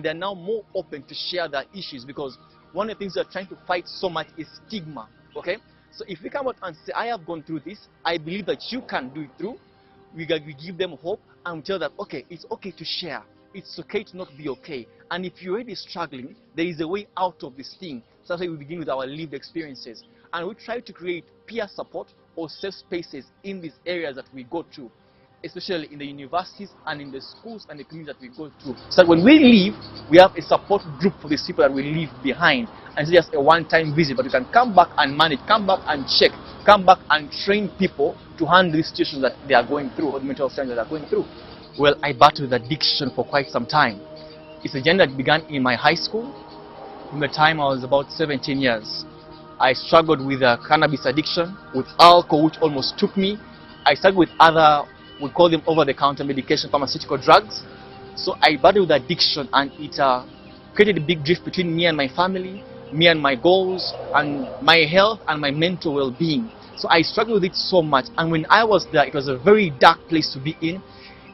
They're now more open to share their issues, because one of the things they're trying to fight so much is stigma. Okay, so if we come out and say, I have gone through this, I believe that you can do it through, we give them hope and we tell them, okay, it's okay to share, it's okay to not be okay, and if you're already struggling, there is a way out of this thing. So that's why we begin with our lived experiences, and we try to create peer support or safe spaces in these areas that we go to, especially in the universities and in the schools and the communities that we go to. So that when we leave, we have a support group for these people that we leave behind. And it's just a one-time visit, but you can come back and manage, come back and check, come back and train people to handle the situations that they are going through, or the mental health challenges that they are going through. Well, I battled with addiction for quite some time. It's a journey that began in my high school. From the time I was about 17 years. I struggled with cannabis addiction, with alcohol, which almost took me. I struggled with other, we call them over-the-counter medication, pharmaceutical drugs. So I battled with addiction, and it created a big drift between me and my family, me and my goals, and my health and my mental well-being. So I struggled with it so much, and when I was there, it was a very dark place to be in.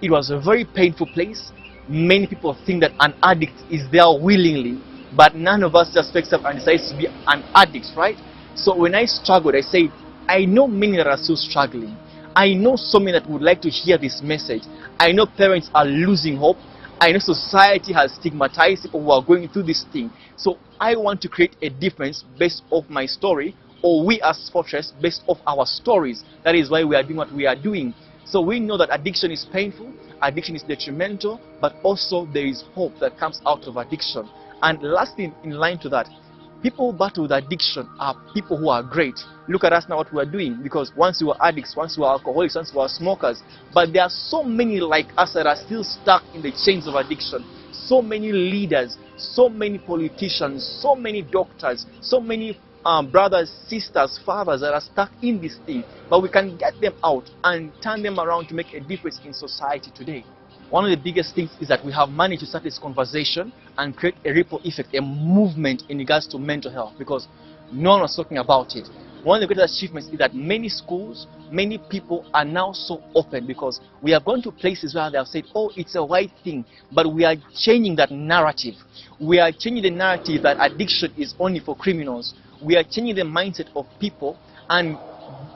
It was a very painful place. Many people think that an addict is there willingly, but none of us just wakes up and decides to be an addict, right? So when I struggled, I said, I know many that are still struggling. I know so many that would like to hear this message. I know parents are losing hope. I know society has stigmatized people who are going through this thing. So I want to create a difference based off my story, or we as Fortress based off our stories. That is why we are doing what we are doing. So we know that addiction is painful, addiction is detrimental, but also there is hope that comes out of addiction. And lastly, in line to that, people who battle with addiction are people who are great. Look at us now, what we are doing, because once we were addicts, once we were alcoholics, once we were smokers, but there are so many like us that are still stuck in the chains of addiction. So many leaders, so many politicians, so many doctors, so many brothers, sisters, fathers that are stuck in this thing, but we can get them out and turn them around to make a difference in society today. One of the biggest things is that we have managed to start this conversation and create a ripple effect, a movement in regards to mental health, because no one was talking about it. One of the greatest achievements is that many schools, many people are now so open, because we have gone to places where they have said, oh, it's a white thing, but we are changing that narrative. We are changing the narrative that addiction is only for criminals. We are changing the mindset of people and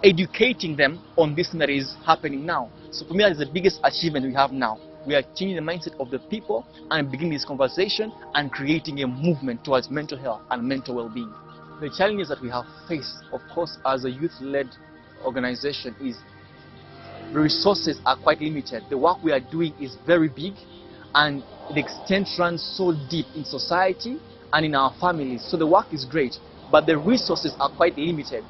educating them on this thing that is happening now. So for me, that is the biggest achievement we have now. We are changing the mindset of the people and beginning this conversation and creating a movement towards mental health and mental well-being. The challenges that we have faced, of course, as a youth-led organization, is the resources are quite limited. The work we are doing is very big, and the extent runs so deep in society and in our families. So the work is great, but the resources are quite limited.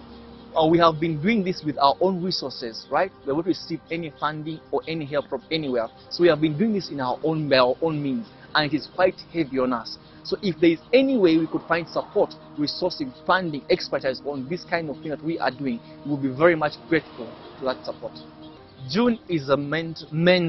We have been doing this with our own resources, right? We haven't received any funding or any help from anywhere. So we have been doing this in our own means, and it is quite heavy on us. So if there is any way we could find support, resourcing, funding, expertise on this kind of thing that we are doing, we will be very much grateful to that support. June is a men's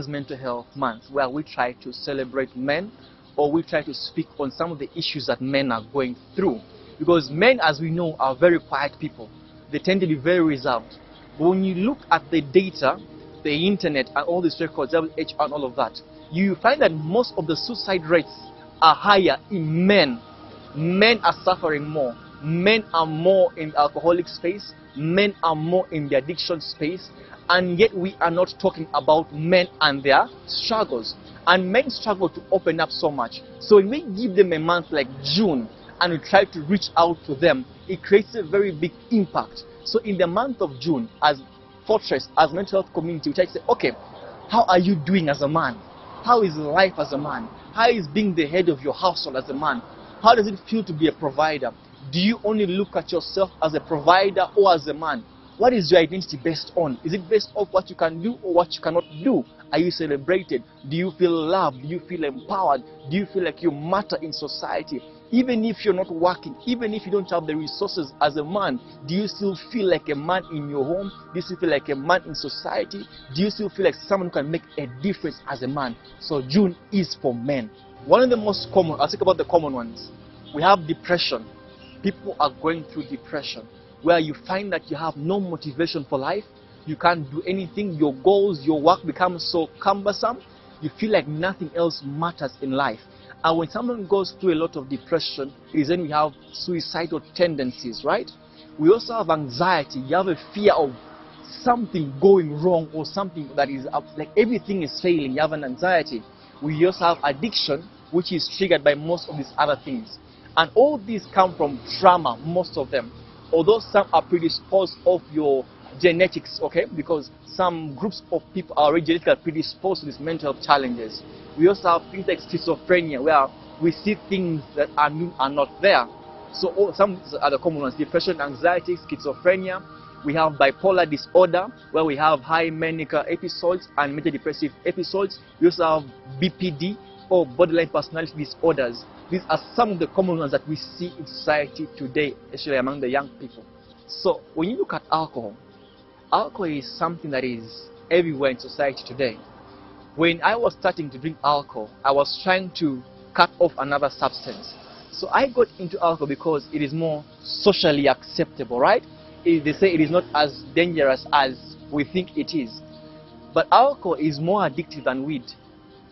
mental health month, where we try to celebrate men, or we try to speak on some of the issues that men are going through. Because men, as we know, are very quiet people. They tend to be very reserved. But when you look at the data, the internet, and all these records, WHO and all of that, you find that most of the suicide rates are higher in men. Men are suffering more. Men are more in the alcoholic space. Men are more in the addiction space. And yet we are not talking about men and their struggles. And men struggle to open up so much. So when we give them a month like June, and we try to reach out to them, it creates a very big impact. So in the month of June, as Fortress, as mental health community, we try to say, okay, how are you doing as a man? How is life as a man? How is being the head of your household as a man? How does it feel to be a provider? Do you only look at yourself as a provider or as a man? What is your identity based on? Is it based off what you can do or what you cannot do? Are you celebrated? Do you feel loved? Do you feel empowered? Do you feel like you matter in society? Even if you're not working, even if you don't have the resources as a man, do you still feel like a man in your home? Do you still feel like a man in society? Do you still feel like someone who can make a difference as a man? So June is for men. One of the most common, I'll talk about the common ones. We have depression. People are going through depression, where you find that you have no motivation for life. You can't do anything. Your goals, your work becomes so cumbersome. You feel like nothing else matters in life. And when someone goes through a lot of depression, it is then we have suicidal tendencies, right? We also have anxiety. You have a fear of something going wrong or something that is up, like everything is failing. You have an anxiety. We also have addiction, which is triggered by most of these other things. And all these come from trauma, most of them. Although some are predisposed of your genetics, okay? Because some groups of people are already genetically predisposed to these mental health challenges. We also have things like schizophrenia, where we see things that are not there. So some are the common ones: depression, anxiety, schizophrenia. We have bipolar disorder, where we have high manic episodes and major depressive episodes. We also have BPD, or borderline personality disorders. These are some of the common ones that we see in society today, especially among the young people. So when you look at alcohol, alcohol is something that is everywhere in society today. When I was starting to drink alcohol, I was trying to cut off another substance. So I got into alcohol because it is more socially acceptable, right? They say it is not as dangerous as we think it is. But alcohol is more addictive than weed.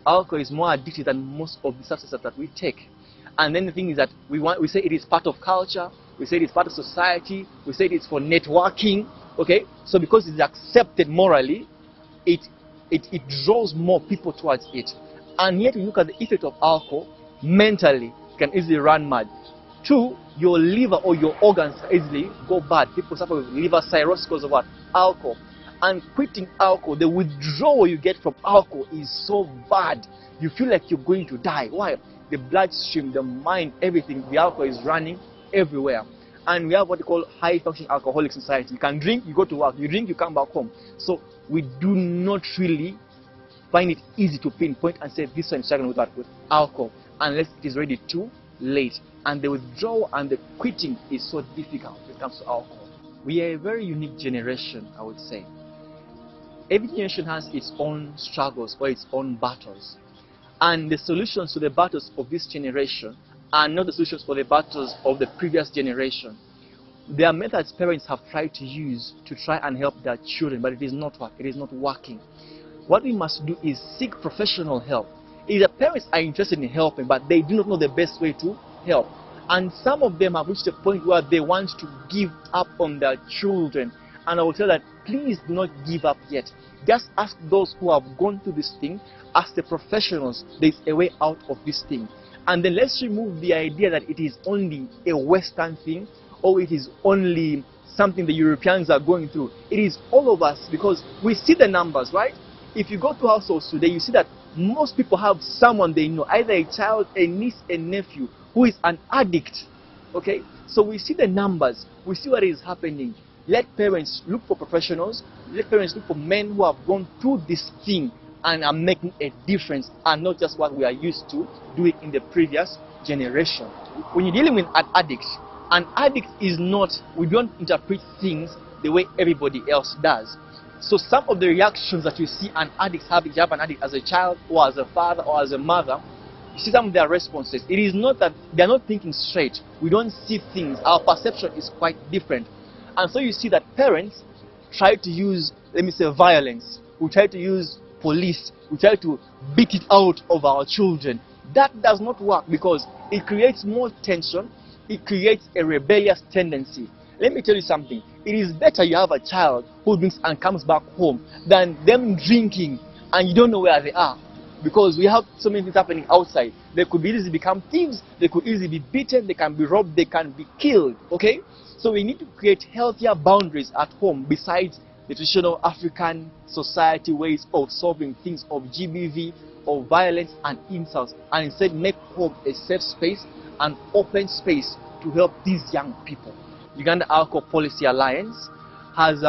Alcohol is more addictive than most of the substances that we take. And then the thing is that we say it is part of culture, we say it is part of society, we say it is for networking, okay? So because it is accepted morally, it draws more people towards it. And yet, when you look at the effect of alcohol, mentally, you can easily run mad. 2, your liver or your organs easily go bad. People suffer with liver cirrhosis because of what? Alcohol. And quitting alcohol, the withdrawal you get from alcohol is so bad. You feel like you're going to die. Why? The bloodstream, the mind, everything, the alcohol is running everywhere. And we have what we call high-functioning alcoholic society. You can drink, you go to work. You drink, you come back home. So we do not really find it easy to pinpoint and say this one is struggling with alcohol, unless it is already too late. And the withdrawal and the quitting is so difficult when it comes to alcohol. We are a very unique generation, I would say. Every generation has its own struggles or its own battles. And the solutions to the battles of this generation are not the solutions for the battles of the previous generation. There are methods parents have tried to use to try and help their children, but it is not working. What we must do is seek professional help. If the parents are interested in helping, but they do not know the best way to help. And some of them have reached a point where they want to give up on their children. And I will tell that, please do not give up yet. Just ask those who have gone through this thing, ask the professionals, there is a way out of this thing. And then let's remove the idea that it is only a Western thing, or it is only something the Europeans are going through. It is all of us, because we see the numbers, right? If you go to households today, you see that most people have someone they know, either a child, a niece, a nephew, who is an addict. Okay? So we see the numbers, we see what is happening. Let parents look for professionals, let parents look for men who have gone through this thing and are making a difference, and not just what we are used to doing in the previous generation. When you're dealing with an addict is not, we don't interpret things the way everybody else does. So some of the reactions that you see an addict have, if you have an addict as a child or as a father or as a mother, you see some of their responses. It is not that they are not thinking straight. We don't see things. Our perception is quite different. And so you see that parents try to use, let me say, violence. We try to use police. We try to beat it out of our children. That does not work, because it creates more tension. It creates a rebellious tendency. Let me tell you something. It is better you have a child who drinks and comes back home than them drinking and you don't know where they are. Because we have so many things happening outside. They could easily become thieves. They could easily be beaten. They can be robbed. They can be killed. Okay? So we need to create healthier boundaries at home, besides the traditional African society ways of solving things of GBV, of violence and insults, and instead make home a safe space, an open space to help these young people. Uganda Alcohol Policy Alliance has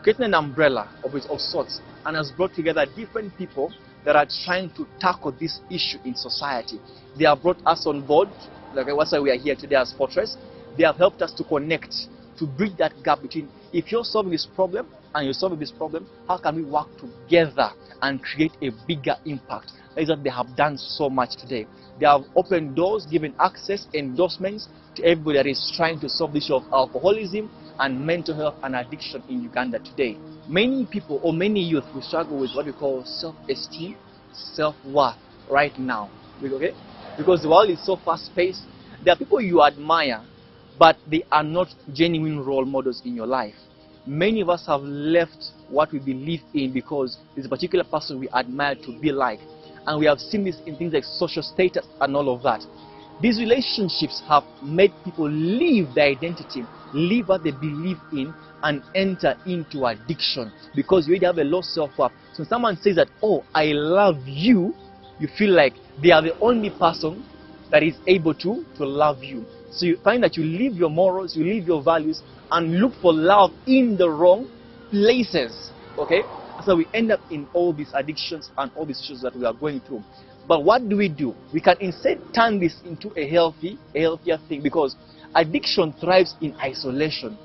created an umbrella of sorts, and has brought together different people that are trying to tackle this issue in society. They have brought us on board, like that's why we are here today as Fortress. They have helped us to connect, to bridge that gap between, if you're solving this problem and you're solving this problem, how can we work together and create a bigger impact? That is what they have done so much today. They have opened doors, given access, endorsements to everybody that is trying to solve the issue of alcoholism and mental health and addiction in Uganda today. Many people, or many youth, will struggle with what we call self-esteem, self-worth right now. Okay? because the world is so fast-paced. There are people you admire, but they are not genuine role models in your life. Many of us have left what we believe in because there's a particular person we admire to be like. And we have seen this in things like social status and all of that. These relationships have made people leave their identity, leave what they believe in, and enter into addiction because you already have a low self-worth. So when someone says that, oh, I love you, you feel like they are the only person that is able to love you. So you find that you leave your morals, you leave your values, and look for love in the wrong places. Okay? So we end up in all these addictions and all these issues that we are going through. But what do? We can instead turn this into a healthier thing, because addiction thrives in isolation.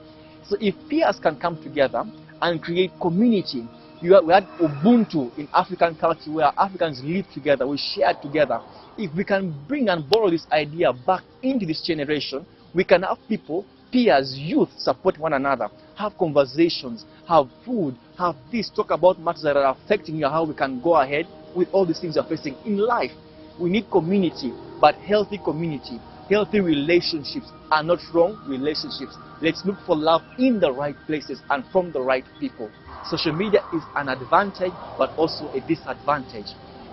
So if peers can come together and create community, we had Ubuntu in African culture where Africans live together, we share together. If we can bring and borrow this idea back into this generation, we can have people, peers, youth, support one another, have conversations, have food, have this, talk about matters that are affecting you, how we can go ahead with all these things you're facing in life. We need community, but healthy community. Healthy relationships are not wrong relationships. Let's look for love in the right places and from the right people. Social media is an advantage, but also a disadvantage.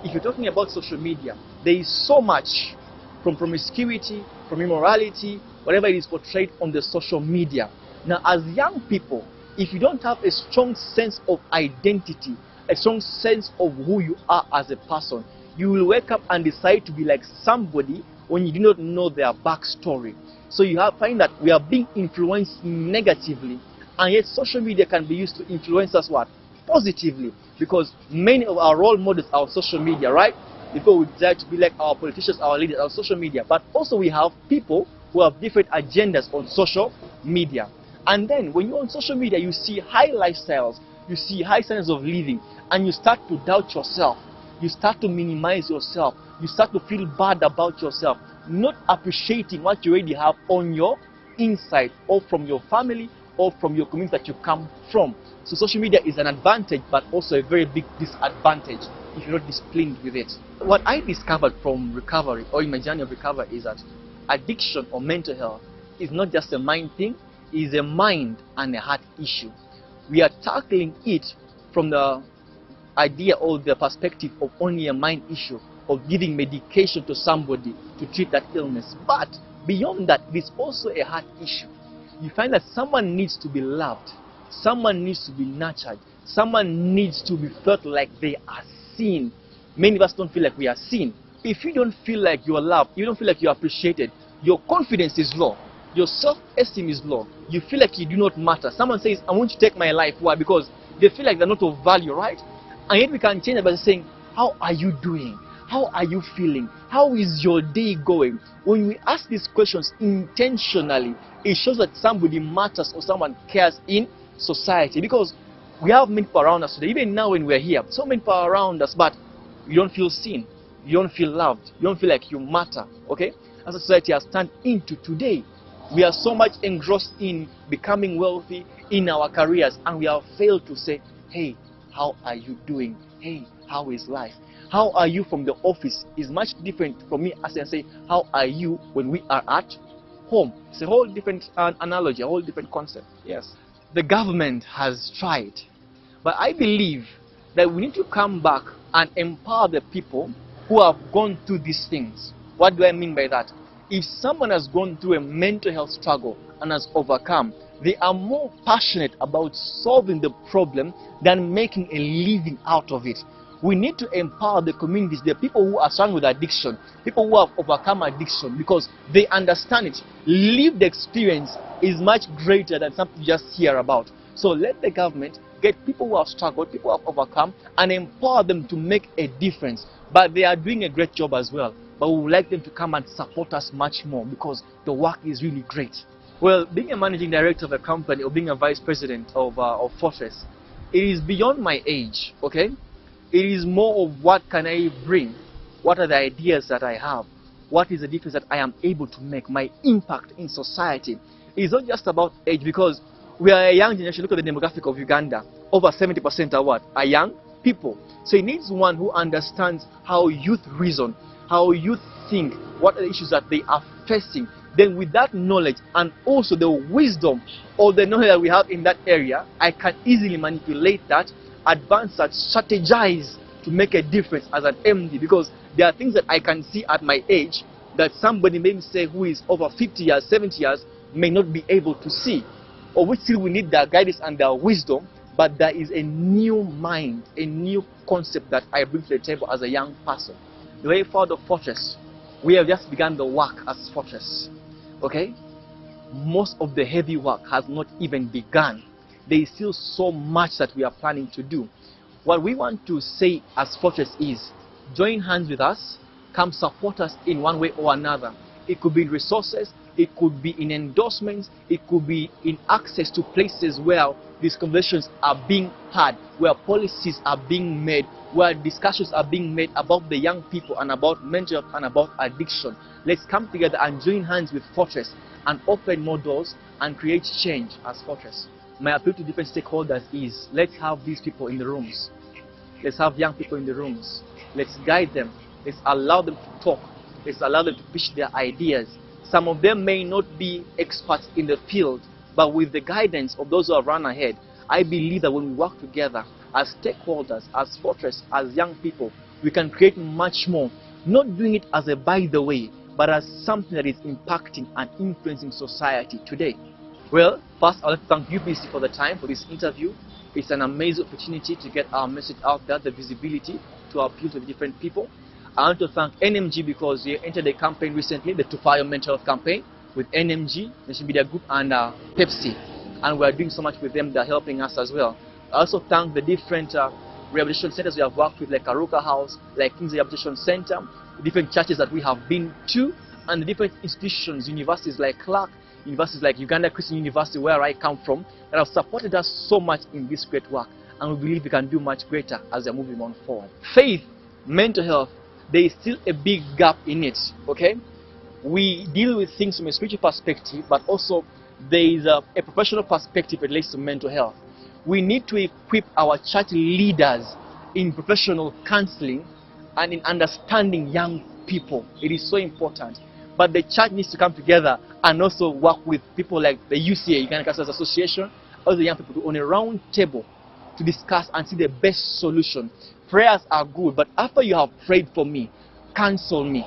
If you're talking about social media, there is so much from promiscuity, from immorality, whatever it is portrayed on the social media. Now, as young people, if you don't have a strong sense of identity, a strong sense of who you are as a person, you will wake up and decide to be like somebody when you do not know their backstory. So you find that we are being influenced negatively, and yet social media can be used to influence us what? Positively. Because many of our role models are on social media, right? People would desire to be like our politicians, our leaders on social media. But also we have people who have different agendas on social media. And then when you're on social media, you see high lifestyles, you see high standards of living, and you start to doubt yourself. You start to minimize yourself. You start to feel bad about yourself, not appreciating what you already have on your inside, or from your family, or from your community that you come from. So social media is an advantage, but also a very big disadvantage if you're not disciplined with it. What I discovered from recovery, or in my journey of recovery, is that addiction or mental health is not just a mind thing, it is a mind and a heart issue. We are tackling it from the idea or the perspective of only a mind issue, of giving medication to somebody to treat that illness. But beyond that, it is also a heart issue. You find that someone needs to be loved, someone needs to be nurtured, someone needs to be felt like they are seen. Many of us don't feel like we are seen. If you don't feel like you are loved, you don't feel like you are appreciated, your confidence is low, your self-esteem is low, you feel like you do not matter. Someone says, I want you to take my life. Why? Because they feel like they're not of value, right? And yet we can change it by saying, how are you doing? How are you feeling? How is your day going? When we ask these questions intentionally, it shows that somebody matters or someone cares in society. Because we have many people around us today, even now when we're here, so many people around us, but you don't feel seen, you don't feel loved, you don't feel like you matter. Okay? As a society has turned into today, we are so much engrossed in becoming wealthy in our careers, and we have failed to say, hey, how are you doing? Hey, how is life? How are you from the office is much different from me as I say, how are you when we are at home? It's a whole different analogy, a whole different concept. Yes. The government has tried, but I believe that we need to come back and empower the people who have gone through these things. What do I mean by that? If someone has gone through a mental health struggle and has overcome, they are more passionate about solving the problem than making a living out of it. We need to empower the communities, the people who are struggling with addiction, people who have overcome addiction, because they understand it. Lived experience is much greater than something you just hear about. So let the government get people who have struggled, people who have overcome, and empower them to make a difference. But they are doing a great job as well. But we would like them to come and support us much more, because the work is really great. Well, being a managing director of a company or being a vice president of Fortress, it is beyond my age, okay? It is more of what can I bring, what are the ideas that I have, what is the difference that I am able to make, my impact in society. It's not just about age, because we are a young generation. Look at the demographic of Uganda. Over 70% are what? Are young people. So it needs one who understands how youth reason, how youth think, what are the issues that they are facing. Then with that knowledge and also the wisdom or the knowledge that we have in that area, I can easily manipulate that, advance that, strategize to make a difference as an MD, because there are things that I can see at my age that somebody maybe say who is over 50 years, 70 years may not be able to see, or which still we need their guidance and their wisdom. But there is a new mind, a new concept that I bring to the table as a young person. The way forward of Fortress, we have just begun the work as Fortress. Okay? Most of the heavy work has not even begun. There is still so much that we are planning to do. What we want to say as Fortress is, join hands with us, come support us in one way or another. It could be in resources, it could be in endorsements, it could be in access to places where these conversations are being had, where policies are being made, where discussions are being made about the young people and about mental health and about addiction. Let's come together and join hands with Fortress and open more doors and create change as Fortress. My appeal to different stakeholders is, let's have these people in the rooms. Let's have young people in the rooms. Let's guide them. Let's allow them to talk. Let's allow them to pitch their ideas. Some of them may not be experts in the field, but with the guidance of those who have run ahead, I believe that when we work together as stakeholders, as Fortress, as young people, we can create much more. Not doing it as a by the way, but as something that is impacting and influencing society today. Well, first I'd like to thank UBC for the time for this interview. It's an amazing opportunity to get our message out there, the visibility to appeal to the different people. I want to thank NMG because they entered a campaign recently, the To Fire Mental Health campaign, with NMG, Nation Media Group, and Pepsi. And we are doing so much with them. They're helping us as well. I also thank the different rehabilitation centers we have worked with, like Aruka House, like King's Rehabilitation Center, the different churches that we have been to, and the different institutions, universities like Clark, universities like Uganda Christian University, where I come from, that have supported us so much in this great work. And we believe we can do much greater as we're moving on forward. Faith, mental health, there is still a big gap in it, okay? We deal with things from a spiritual perspective, but also there is a professional perspective that relates to mental health. We need to equip our church leaders in professional counseling and in understanding young people. It is so important. But the church needs to come together and also work with people like the UCA, Uganda Counselors Association, other young people on a round table to discuss and see the best solution. Prayers are good, but after you have prayed for me, counsel me.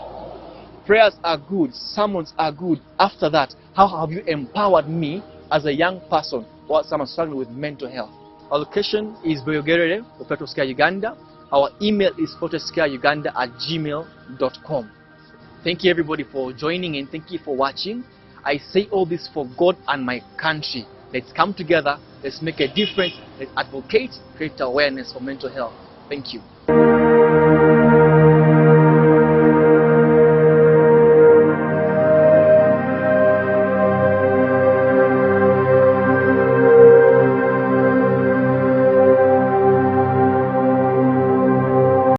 Prayers are good, sermons are good. After that, how have you empowered me as a young person or someone struggling with mental health? Our location is Boyogerere, Fortress Uganda. Our email is fortresscareuganda@gmail.com. Thank you everybody for joining and thank you for watching. I say all this for God and my country. Let's come together, let's make a difference, let's advocate, create awareness for mental health. Thank you.